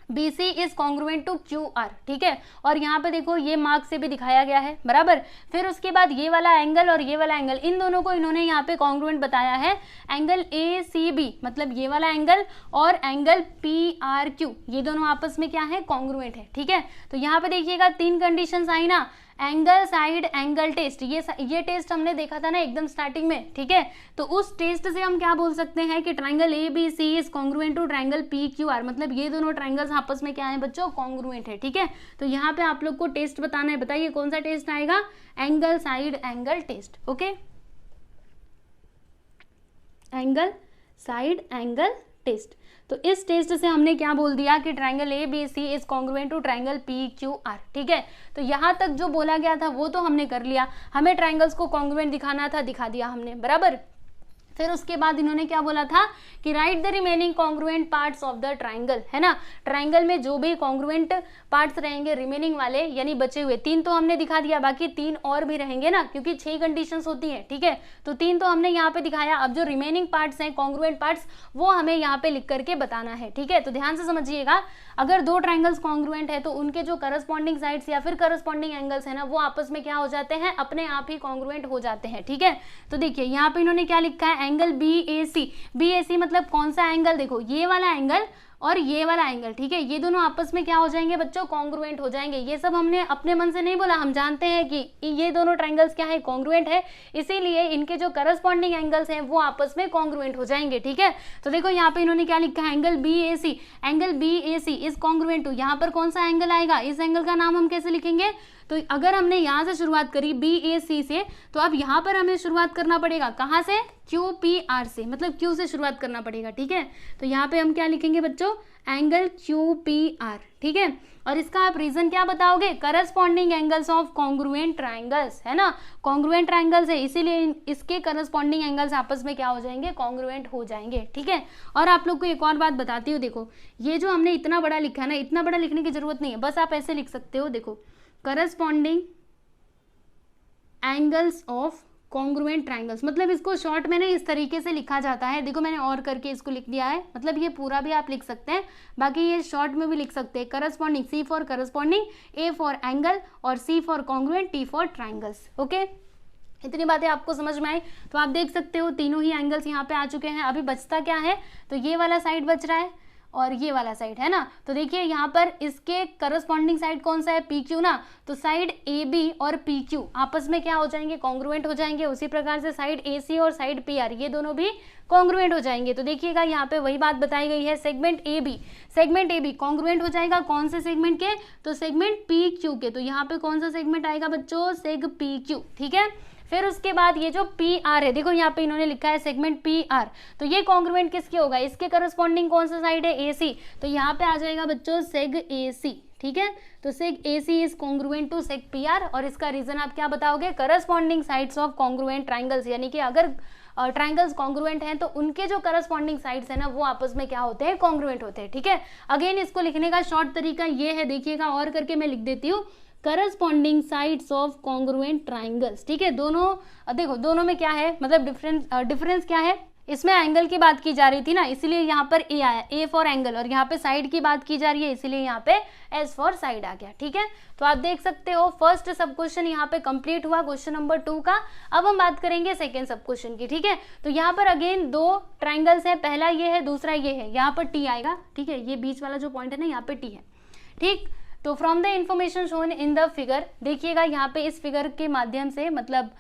BC is congruent to QR, ठीक है। और यहाँ पे देखो ये मार्क से भी दिखाया गया है, बराबर। फिर उसके बाद ये वाला एंगल और ये वाला एंगल इन दोनों को इन्होंने यहाँ पे कॉन्ग्रुएंट बताया है। एंगल ACB मतलब ये वाला एंगल और एंगल PRQ ये दोनों आपस में क्या है, कॉन्ग्रुएंट है, ठीक है। तो यहाँ पे देखिएगा तीन कंडीशंस आई ना, एंगल साइड एंगल टेस्ट, ये टेस्ट हमने देखा था ना एकदम स्टार्टिंग में, ठीक है। तो उस टेस्ट से हम क्या बोल सकते हैं कि triangle ABC is congruent to triangle PQR, मतलब ये दोनों ट्राइंगल्स आपस में क्या है बच्चों, कॉन्ग्रुएंट है, ठीक है। तो यहाँ पे आप लोग को टेस्ट बताना है, बताइए कौन सा टेस्ट आएगा, angle side angle test, okay, angle side angle test. तो इस टेस्ट से हमने क्या बोल दिया कि triangle ABC is congruent to triangle PQR, ठीक है। तो यहाँ तक जो बोला गया था वो तो हमने कर लिया, हमें ट्रायंगल्स को कॉन्ग्रुएंट दिखाना था, दिखा दिया हमने, बराबर। फिर उसके बाद इन्होंने क्या बोला था कि right the remaining congruent parts of the triangle, है ना। ट्रायंगल में जो भी कॉन्ग्रुएंट पार्ट्स रहेंगे रिमेनिंग वाले, यानी बचे हुए 3 तो हमने दिखा दिया, बाकी 3 और भी रहेंगे ना, क्योंकि 6 कंडीशंस होती हैं, ठीक है। तो 3 तो हमने यहाँ पे दिखाया, अब जो रिमेनिंग पार्ट्स हैं कॉन्ग्रुएंट पार्ट्स वो हमें यहाँ पे लिख करके बताना है, ठीक है। तो ध्यान से समझिएगा, अगर 2 ट्रायंगल्स कॉन्ग्रुएंट है तो उनके जो करस्पॉन्डिंग साइड्स या फिर करस्पॉन्डिंग एंगल्स है ना वो आपस में क्या हो जाते हैं, अपने आप ही कॉन्ग्रुएंट हो जाते हैं, ठीक है। तो देखिए यहाँ पे इन्होंने क्या लिखा है, एंगल BAC मतलब कौन सा एंगल, देखो ये वाला एंगल और ये वाला एंगल, ठीक है, ये दोनों आपस में क्या हो जाएंगे बच्चों, कॉन्ग्रुएंट हो जाएंगे। ये सब हमने अपने मन से नहीं बोला, हम जानते हैं कि ये दोनों ट्रायंगल्स क्या है, कॉन्ग्रुएंट है, इसीलिए इनके जो करस्पॉन्डिंग एंगल्स हैं वो आपस में कॉन्ग्रुएंट हो जाएंगे, ठीक है। तो देखो यहाँ पे इन्होंने क्या लिखा है, angle BAC is congruent to, यहाँ पर कौन सा एंगल आएगा, इस एंगल का नाम हम कैसे लिखेंगे, तो अगर हमने यहाँ से शुरुआत करी BAC से, तो अब यहाँ पर हमें शुरुआत करना पड़ेगा कहाँ से, QPR से, मतलब Q से शुरुआत करना पड़ेगा, ठीक है। तो यहाँ पे हम क्या लिखेंगे बच्चों, एंगल QPR, ठीक है। और इसका आप रीजन क्या बताओगे, corresponding angles of congruent triangles, है ना, कॉन्ग्रुएंट ट्रायंगल्स है इसीलिए इसके करस्पॉन्डिंग एंगल्स आपस में क्या हो जाएंगे, कॉन्ग्रुएंट हो जाएंगे, ठीक है। और आप लोग को एक और बात बताती हूँ, देखो ये जो हमने इतना बड़ा लिखा है ना, इतना बड़ा लिखने की जरूरत नहीं है, बस आप ऐसे लिख सकते हो, देखो corresponding angles of congruent triangles, मतलब इसको शॉर्ट में ना इस तरीके से लिखा जाता है, देखो मैंने और करके इसको लिख दिया है, मतलब ये पूरा भी आप लिख सकते हैं, बाकी ये शॉर्ट में भी लिख सकते हैं, corresponding, C for corresponding, A for angle और C for congruent, T for triangles, okay. इतनी बातें आपको समझ में आई, तो आप देख सकते हो तीनों ही एंगल्स यहाँ पे आ चुके हैं। अभी बचता क्या है, तो ये वाला साइड बच रहा है और ये वाला साइड, है ना। तो देखिए यहाँ पर इसके करस्पॉन्डिंग साइड कौन सा है, PQ ना, तो साइड AB और PQ आपस में क्या हो जाएंगे, कॉन्ग्रुएंट हो जाएंगे। उसी प्रकार से साइड AC और साइड PR ये दोनों भी कॉन्ग्रुएंट हो जाएंगे। तो देखिएगा यहाँ पे वही बात बताई गई है, सेगमेंट AB कॉन्ग्रुएंट हो जाएगा कौन से सेगमेंट के, तो सेगमेंट PQ के। तो यहाँ पे कौन सा सेगमेंट आएगा बच्चों, सेग PQ, ठीक है। फिर उसके बाद ये जो PR है, देखो यहाँ पे इन्होंने लिखा है सेगमेंट PR, तो ये कॉन्ग्रुएंट किसके होगा, इसके करस्पॉन्डिंग कौन सा साइड है, AC, तो यहाँ पे आ जाएगा बच्चों सेग AC, ठीक है। तो seg AC is congruent to seg PR, और इसका रीजन आप क्या बताओगे, corresponding sides of congruent triangles, यानी कि अगर ट्रायंगल्स कॉन्ग्रुएंट हैं तो उनके जो करस्पॉन्डिंग साइड्स है ना वो आपस में क्या होते हैं, कॉन्ग्रुएंट होते हैं, ठीक है। अगेन इसको लिखने का शॉर्ट तरीका ये है, देखिएगा और करके मैं लिख देती हूँ, corresponding sides of congruent triangles, ठीक है। दोनों देखो दोनों में क्या है, मतलब डिफरेंस क्या है, इसमें एंगल की बात की जा रही थी ना, इसीलिए यहाँ पर A आया, A फॉर एंगल, और यहाँ पे साइड की बात की जा रही है इसीलिए यहाँ पे S फॉर साइड आ गया, ठीक है। तो आप देख सकते हो फर्स्ट सब क्वेश्चन यहाँ पे कंप्लीट हुआ, क्वेश्चन नंबर 2 का। अब हम बात करेंगे सेकेंड सब क्वेश्चन की, ठीक है। तो यहाँ पर अगेन 2 ट्राइंगल्स है, पहला ये है दूसरा ये है, यहाँ पर T आएगा, ठीक है, ये बीच वाला जो पॉइंट है ना यहाँ पे T है, ठीक। तो from the information shown in the figure, देखिएगा यहाँ पे इस फिगर के माध्यम से, मतलब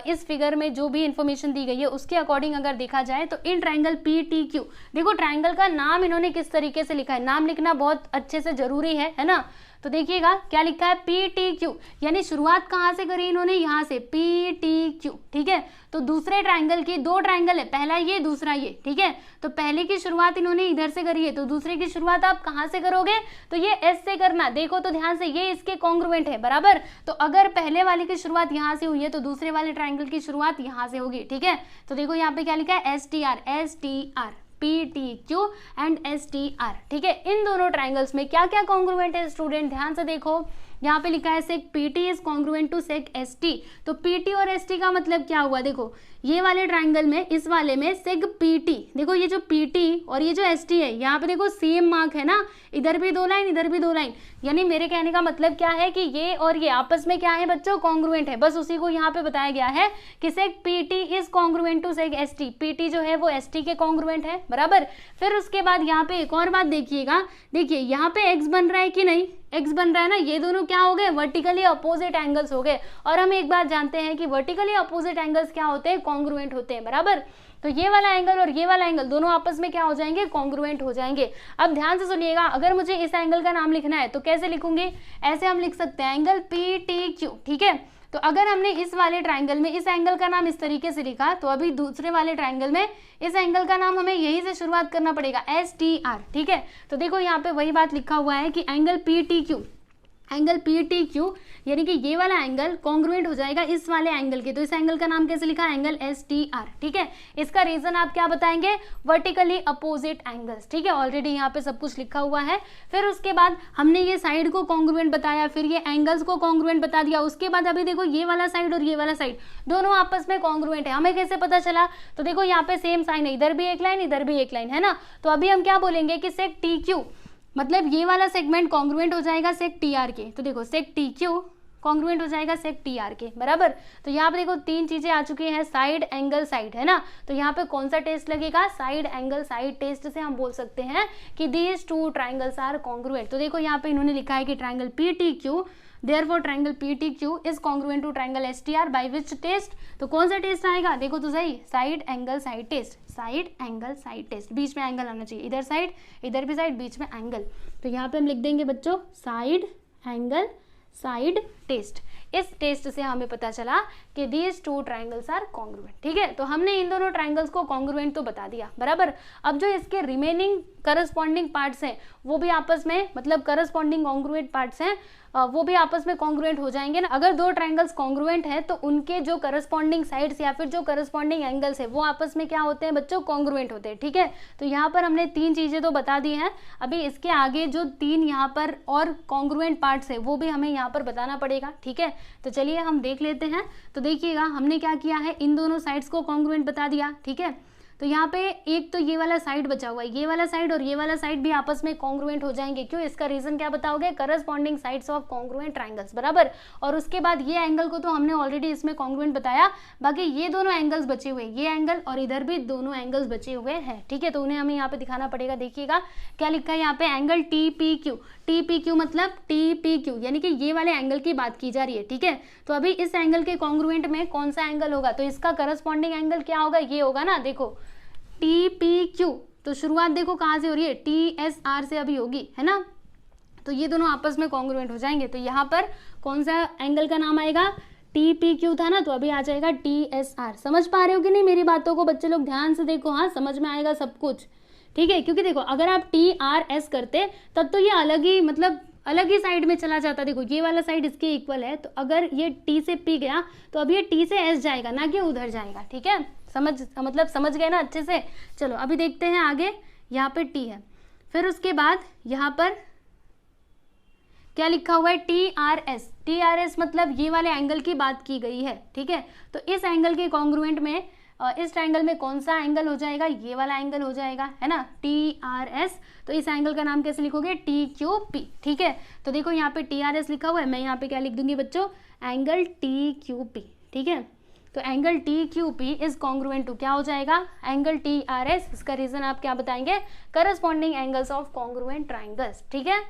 इस फिगर में जो भी इंफॉर्मेशन दी गई है उसके अकॉर्डिंग अगर देखा जाए तो इन ट्रायंगल PTQ, देखो ट्रायंगल का नाम इन्होंने किस तरीके से लिखा है, नाम लिखना बहुत अच्छे से जरूरी है ना। तो देखिएगा क्या लिखा है, PTQ, यानी शुरुआत कहाँ से करी इन्होंने, यहाँ से PTQ, ठीक है। तो दूसरे ट्रायंगल की 2 ट्रायंगल है, पहला ये दूसरा ये, ठीक है। तो पहले की शुरुआत इन्होंने इधर से करी है, तो दूसरे की शुरुआत आप कहाँ से करोगे, तो ये S से करना। देखो तो ध्यान से, ये इसके कॉन्ग्रुएंट है, बराबर। तो अगर पहले वाले की शुरुआत यहाँ से हुई है तो दूसरे वाले ट्रायंगल की शुरुआत यहाँ से होगी, ठीक है। तो देखो यहाँ पे क्या लिखा है, STR PTQ एंड STR, ठीक है। इन दोनों ट्रायंगल्स में क्या क्या कॉन्ग्रुएंट है स्टूडेंट, ध्यान से देखो, यहाँ पे लिखा है seg PT is congruent to seg ST। तो PT और ST का मतलब क्या हुआ, देखो ये वाले ट्रायंगल में, इस वाले में सेग PT, देखो ये जो PT और ये जो ST है यहाँ पे देखो सेम मार्क है ना, इधर भी 2 लाइन इधर भी 2 लाइन, यानी मेरे कहने का मतलब क्या है कि ये और ये आपस में क्या है बच्चों, कॉन्ग्रुएंट है। बस उसी को यहाँ पे बताया गया है कि seg PT is congruent to seg ST, PT जो है वो ST के कॉन्ग्रुएंट है, बराबर। फिर उसके बाद यहाँ पे एक और बात देखिएगा, देखिए यहाँ पे X बन रहा है कि नहीं, X बन रहा है ना, ये दोनों क्या हो गए, वर्टिकली अपोजिट एंगल्स हो गए। और हम एक बात जानते हैं कि वर्टिकली अपोजिट एंगल्स क्या होते हैं, कॉन्ग्रुएंट होते हैं, बराबर। तो ये वाला एंगल और ये वाला एंगल दोनों आपस में क्या हो जाएंगे, कॉन्ग्रुएंट हो जाएंगे। अब ध्यान से सुनिएगा, अगर मुझे इस एंगल का नाम लिखना है तो कैसे लिखूंगी, ऐसे हम लिख सकते हैं एंगल PTQ, ठीक है। तो अगर हमने इस वाले ट्राइंगल में इस एंगल का नाम इस तरीके से लिखा, तो अभी दूसरे वाले ट्राइंगल में इस एंगल का नाम हमें यहीं से शुरुआत करना पड़ेगा, STR, ठीक है। तो देखो यहाँ पे वही बात लिखा हुआ है कि एंगल PTQ, एंगल PTQ यानी कि ये वाला एंगल कॉन्ग्रुएंट हो जाएगा इस वाले एंगल के। तो इस एंगल का नाम कैसे लिखा, एंगल STR, ठीक है। इसका रीजन आप क्या बताएंगे, वर्टिकली अपोजिट एंगल्स, ठीक है। ऑलरेडी यहाँ पे सब कुछ लिखा हुआ है। फिर उसके बाद हमने ये साइड को कॉन्ग्रुएंट बताया, फिर ये एंगल्स को कॉन्ग्रुएंट बता दिया। उसके बाद अभी देखो ये वाला साइड और ये वाला साइड दोनों आपस में कॉन्ग्रुएंट है। हमें कैसे पता चला, तो देखो यहाँ पे सेम साइन है, इधर भी एक लाइन इधर भी एक लाइन, है ना। तो अभी हम क्या बोलेंगे कि सेक TQ, मतलब ये वाला सेगमेंट कॉन्ग्रुएंट हो जाएगा सेक TR के। तो देखो सेक TQ कॉन्ग्रुएंट हो जाएगा सेक TR के, बराबर। तो यहाँ पे देखो तीन चीजें आ चुकी हैं, साइड एंगल साइड, है ना। तो यहाँ पे कौन सा टेस्ट लगेगा, साइड एंगल साइड टेस्ट से हम बोल सकते हैं कि these two triangles are congruent. तो देखो यहाँ पे इन्होंने लिखा है कि triangle PTQ, therefore triangle PTQ is congruent to triangle STR by which test, तो कौन सा टेस्ट आएगा, देखो तो सही, side angle side test, side angle side test, बीच में एंगल आना चाहिए, इधर साइड इधर भी साइड, बीच में एंगल। तो यहाँ पे हम लिख देंगे बच्चों साइड एंगल साइड टेस्ट। इस टेस्ट से हमें पता चला कि these two triangles are congruent, ठीक है। तो हमने इन दोनों ट्राइंगल्स को कॉन्ग्रुएंट तो बता दिया, बराबर। अब जो इसके रिमेनिंग करस्पॉन्डिंग पार्ट्स हैं वो भी आपस में, मतलब करस्पॉन्डिंग कॉन्ग्रुएंट पार्ट्स हैं वो भी आपस में कॉन्ग्रुएंट हो जाएंगे ना। अगर दो ट्राइंगल्स कॉन्ग्रुएंट है तो उनके जो करस्पॉन्डिंग साइड्स या फिर जो करस्पॉन्डिंग एंगल्स है वो आपस में क्या होते हैं बच्चों, कॉन्ग्रुएंट होते हैं, ठीक है। तो यहाँ पर हमने तीन चीजें तो बता दी हैं। अभी इसके आगे जो तीन यहाँ पर और कॉन्ग्रुएंट पार्ट्स है वो भी हमें यहाँ पर बताना पड़ेगा, ठीक है। तो चलिए हम देख लेते हैं। तो देखिएगा हमने क्या किया है, इन दोनों साइड्स को कॉन्ग्रुएंट बता दिया, ठीक है। तो यहाँ पे एक तो ये वाला साइड बचा हुआ है, ये वाला साइड और ये वाला साइड भी आपस में कॉन्ग्रुएंट हो जाएंगे। क्यों, इसका रीजन क्या बताओगे, corresponding sides of congruent triangles, बराबर। और उसके बाद ये एंगल को तो हमने ऑलरेडी इसमें कॉन्ग्रुएंट बताया, बाकी ये दोनों एंगल्स बचे हुए, ये एंगल और इधर भी दोनों एंगल्स बचे हुए हैं, ठीक है। तो उन्हें हमें यहाँ पे दिखाना पड़ेगा। देखिएगा क्या लिखा है यहाँ पे, एंगल TPQ, TPQ मतलब TPQ यानी कि ये वाले एंगल की बात की जा रही है, ठीक है। तो अभी इस एंगल के कॉन्ग्रुएंट में कौन सा एंगल होगा, तो इसका करस्पॉन्डिंग एंगल क्या होगा, ये होगा ना, देखो TPQ। तो शुरुआत देखो कहाँ से हो रही है, TSR से अभी होगी, है ना। तो ये दोनों आपस में कॉन्ग्रुएंट हो जाएंगे। तो यहाँ पर कौन सा एंगल का नाम आएगा, TPQ था ना, तो अभी आ जाएगा TSR। समझ पा रहे हो कि नहीं मेरी बातों को बच्चे लोग, ध्यान से देखो, हाँ समझ में आएगा सब कुछ, ठीक है। क्योंकि देखो अगर आप TRS करते तब तो ये अलग ही, मतलब अलग ही साइड में चला जाता। देखो ये वाला साइड इसके इक्वल है, तो अगर ये T से P गया तो अब ये T से S जाएगा, ना कि उधर जाएगा, ठीक है। समझ गए ना अच्छे से। चलो अभी देखते हैं आगे। यहाँ पे T है, फिर उसके बाद यहाँ पर क्या लिखा हुआ है, TRS। TRS मतलब ये वाले एंगल की बात की गई है, ठीक है। तो इस एंगल के कॉन्ग्रुएंट में इस ट्राइंगल में कौन सा एंगल हो जाएगा, ये वाला एंगल हो जाएगा, है ना, TRS। तो इस एंगल का नाम कैसे लिखोगे, TQP, ठीक है। तो देखो यहाँ पे TRS लिखा हुआ है, मैं यहाँ पे क्या लिख दूंगी बच्चों, एंगल TQP, ठीक है। तो angle TQP is congruent to क्या हो जाएगा, एंगल TRS। इसका रीजन आप क्या बताएंगे, corresponding angles of congruent triangles, ठीक है।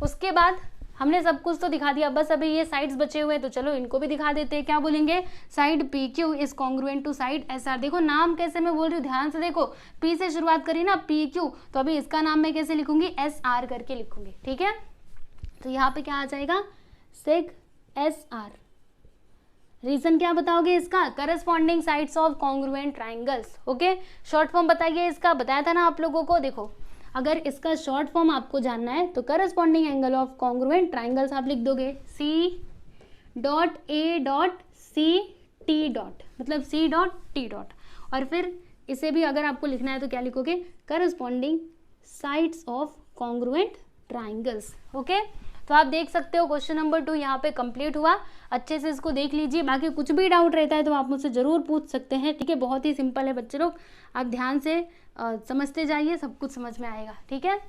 उसके बाद हमने सब कुछ तो दिखा दिया, बस अभी ये साइड्स बचे हुए, तो चलो इनको भी दिखा देते हैं। क्या बोलेंगे, side PQ is congruent to side SR। देखो नाम कैसे मैं बोल रही हूँ, ध्यान से देखो, P से शुरुआत करी ना, PQ, तो अभी इसका नाम मैं कैसे लिखूंगी, SR करके लिखूंगी, ठीक है। तो यहाँ पे क्या आ जाएगा, सेक SR। रीजन क्या बताओगे इसका, corresponding sides of congruent triangles, okay. Short form बताइए इसका, बताया था ना आप लोगों को। देखो अगर इसका शॉर्ट फॉर्म आपको जानना है तो corresponding angle of congruent triangles आप लिख दोगे C.A.C.T. मतलब C.T. और फिर इसे भी अगर आपको लिखना है तो क्या लिखोगे, corresponding sides of congruent triangles, okay. तो आप देख सकते हो क्वेश्चन नंबर 2 यहाँ पे कंप्लीट हुआ। अच्छे से इसको देख लीजिए, बाकी कुछ भी डाउट रहता है तो आप मुझसे जरूर पूछ सकते हैं, ठीक है। बहुत ही सिंपल है बच्चे लोग, आप ध्यान से समझते जाइए, सब कुछ समझ में आएगा, ठीक है।